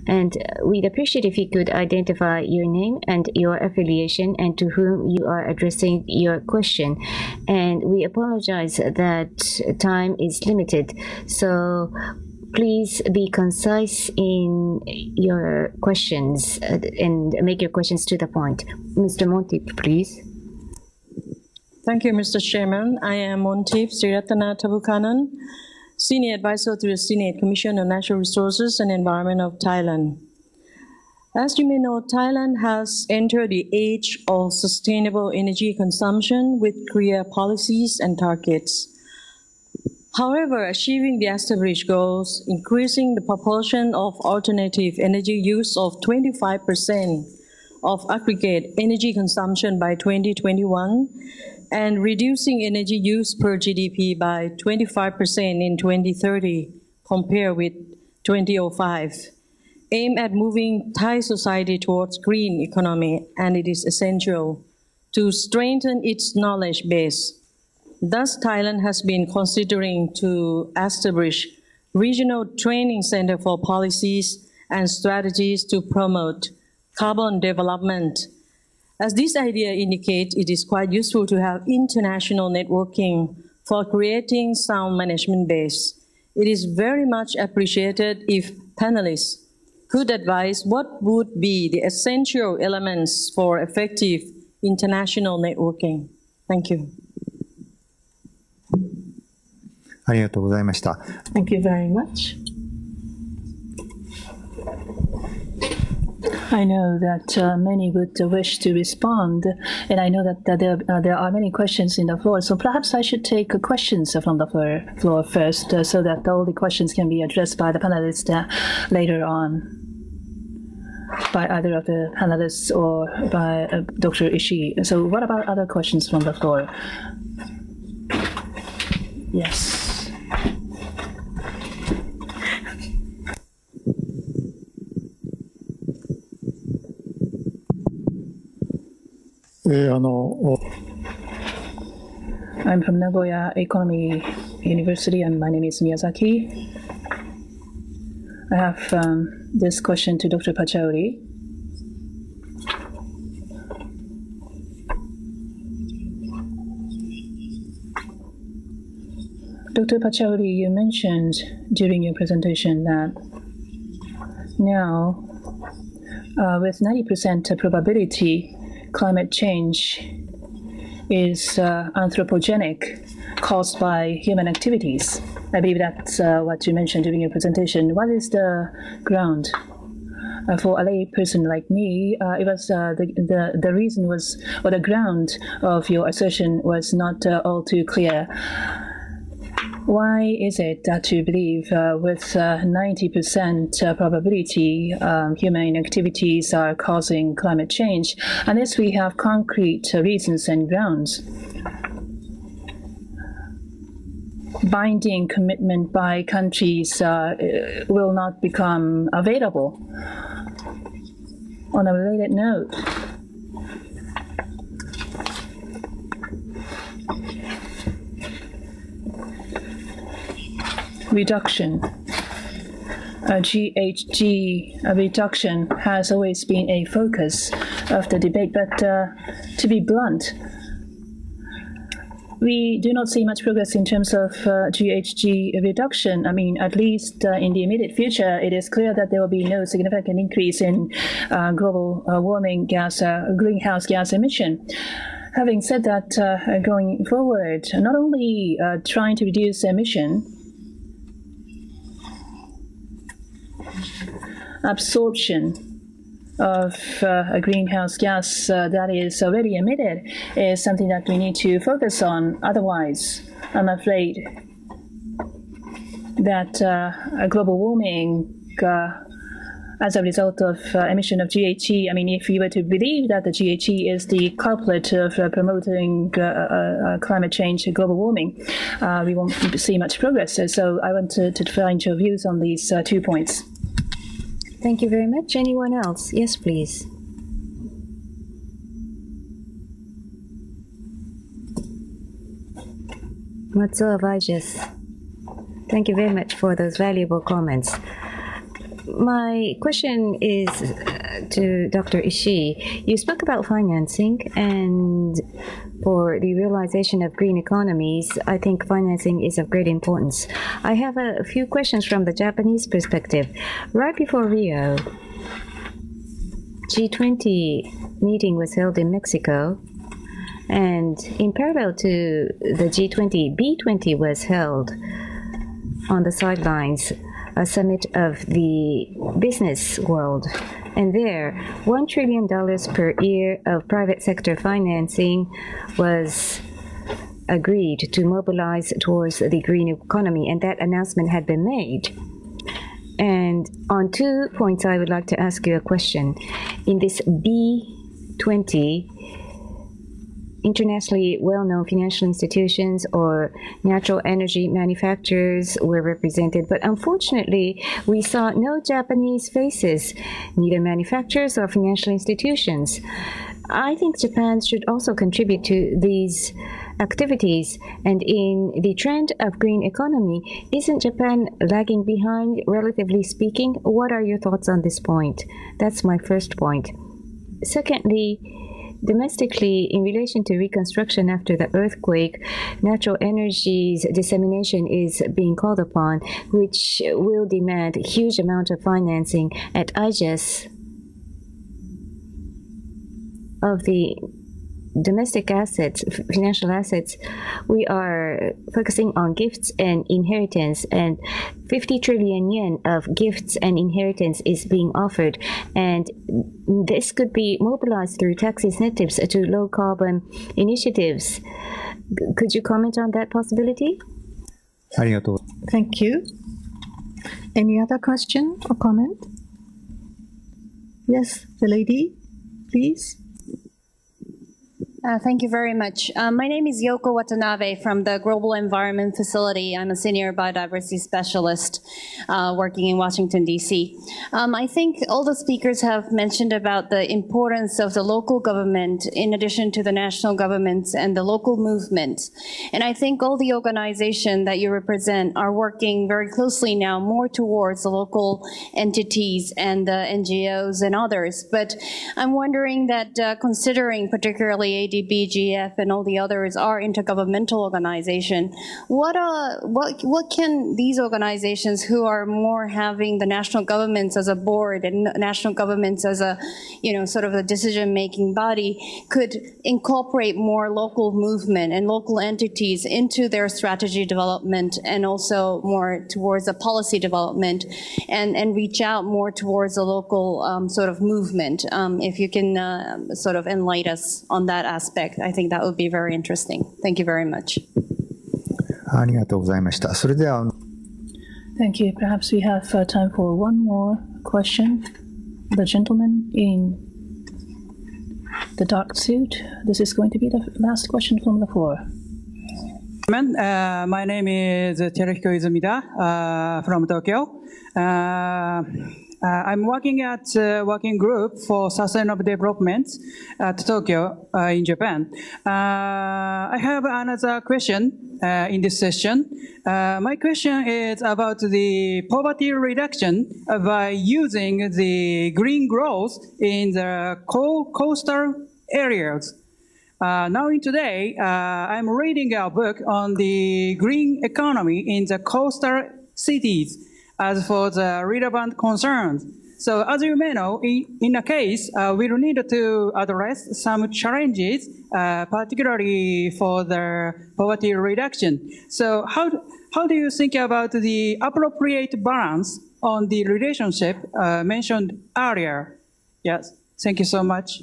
And we'd appreciate if you could identify your name and your affiliation and to whom you are addressing your question. And we apologize that time is limited, so please be concise in your questions and make your questions to the point. Mr. Montip, please. Thank you, Mr. Chairman. I am Montip Sriratana Tabukanan, Senior Advisor to the Senate Commission on Natural Resources and Environment of Thailand. As you may know, Thailand has entered the age of sustainable energy consumption with clear policies and targets. However, achieving the established goals, increasing the proportion of alternative energy use of 25% of aggregate energy consumption by 2021, and reducing energy use per GDP by 25% in 2030 compared with 2005, aim at moving Thai society towards green economy, and it is essential to strengthen its knowledge base. Thus, Thailand has been considering to establish regional training center for policies and strategies to promote carbon development. As this idea indicates, it is quite useful to have international networking for creating sound management base. It is very much appreciated if panelists could advise what would be the essential elements for effective international networking. Thank you. ありがとうございました。Thank you very much. I know that many would wish to respond, and I know that there are many questions in the floor, so perhaps I should take questions from the floor first, so that all the questions can be addressed by the panelists later on, by either of the panelists or by Dr. Ishii. So what about other questions from the floor? Yes. I'm from Nagoya Economy University, and my name is Miyazaki. I have this question to Dr. Pachauri. Dr. Pachauri, you mentioned during your presentation that now, with 90% probability, climate change is anthropogenic, caused by human activities. I believe that's what you mentioned during your presentation. What is the ground? For a lay person like me, it was the reason was, or the ground of your assertion was not all too clear. Why is it that you believe with 90% probability human activities are causing climate change, unless we have concrete reasons and grounds? Binding commitment by countries will not become available. On a related note, reduction. GHG reduction has always been a focus of the debate, but to be blunt, we do not see much progress in terms of GHG reduction. I mean, at least in the immediate future, it is clear that there will be no significant increase in global warming gas, greenhouse gas emission. Having said that, going forward, not only trying to reduce emission, absorption of a greenhouse gas that is already emitted is something that we need to focus on. Otherwise, I'm afraid that global warming as a result of emission of GHG, I mean, if you were to believe that the GHG is the culprit of promoting climate change, global warming, we won't see much progress. So I want to find your views on these 2 points. Thank you very much. Anyone else? Yes, please. Matsuo Vajas. Thank you very much for those valuable comments. My question is to Dr. Ishii. You spoke about financing, and for the realization of green economies, I think financing is of great importance. I have a few questions from the Japanese perspective. Right before Rio, G20 meeting was held in Mexico, and in parallel to the G20, B20 was held on the sidelines, a summit of the business world. And there, $1 trillion per year of private sector financing was agreed to mobilize towards the green economy, and that announcement had been made. And on 2 points, I would like to ask you a question. In this B20, internationally well-known financial institutions or natural energy manufacturers were represented, but unfortunately, we saw no Japanese faces, neither manufacturers or financial institutions. I think Japan should also contribute to these activities, and in the trend of green economy, isn't Japan lagging behind, relatively speaking? What are your thoughts on this point? That's my first point. Secondly, domestically, in relation to reconstruction after the earthquake, natural energies dissemination is being called upon, which will demand a huge amount of financing. At ISAP of the domestic assets, financial assets, we are focusing on gifts and inheritance, and 50 trillion yen of gifts and inheritance is being offered, and this could be mobilized through tax incentives to low carbon initiatives. Could you comment on that possibility? Thank you. Any other question or comment? Yes, the lady, please. Thank you very much. My name is Yoko Watanabe from the Global Environment Facility. I'm a senior biodiversity specialist working in Washington, D.C. I think all the speakers have mentioned about the importance of the local government in addition to the national governments and the local movements. And I think all the organizations that you represent are working very closely now more towards the local entities and the NGOs and others. But I'm wondering that considering particularly BGF and all the others are intergovernmental organizations. What can these organizations who are more having the national governments as a board and national governments as a, sort of a decision-making body could incorporate more local movement and local entities into their strategy development and also more towards a policy development and reach out more towards a local sort of movement. If you can sort of enlighten us on that aspect. I think that would be very interesting. Thank you very much. Thank you. Perhaps we have time for one more question. The gentleman in the dark suit. This is going to be the last question from the floor. My name is Teruhiko Izumida from Tokyo. I'm working at a working group for sustainable development at Tokyo in Japan. I have another question in this session. My question is about the poverty reduction by using the green growth in the coastal areas. Now today, I'm reading a book on the green economy in the coastal cities as for the relevant concerns. So as you may know, in a case, we will need to address some challenges, particularly for the poverty reduction. So how do you think about the appropriate balance on the relationship mentioned earlier? Yes, thank you so much.